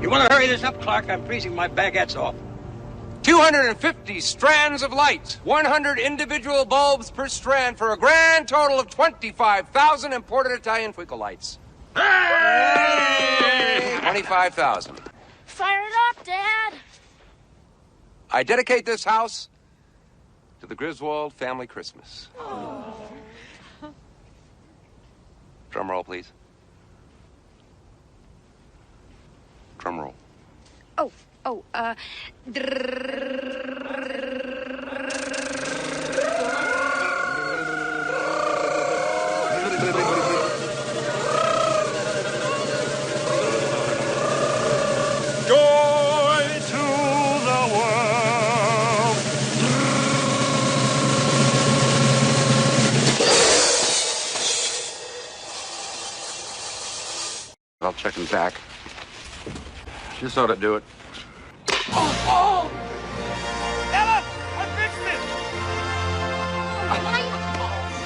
You want to hurry this up, Clark? I'm freezing my baguettes off. 250 strands of light, 100 individual bulbs per strand for a grand total of 25,000 imported Italian twinkle lights. Hey! 25,000. Fire it up, Dad. I dedicate this house to the Griswold family Christmas. Oh. Drum roll, please. Drum roll. Joy to the world. I'll check him back. Just ought to do it. Oh! Ella, I fixed it!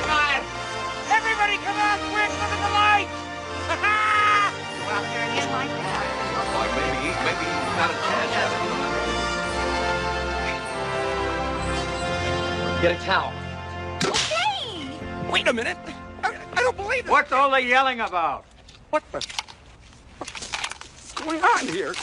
God! Everybody come out quick, look at the light! Go out there again like that. Maybe he's got a chance at it. Get a towel. Okay. Wait a minute! I don't believe it! What's all the yelling about? What's going on here?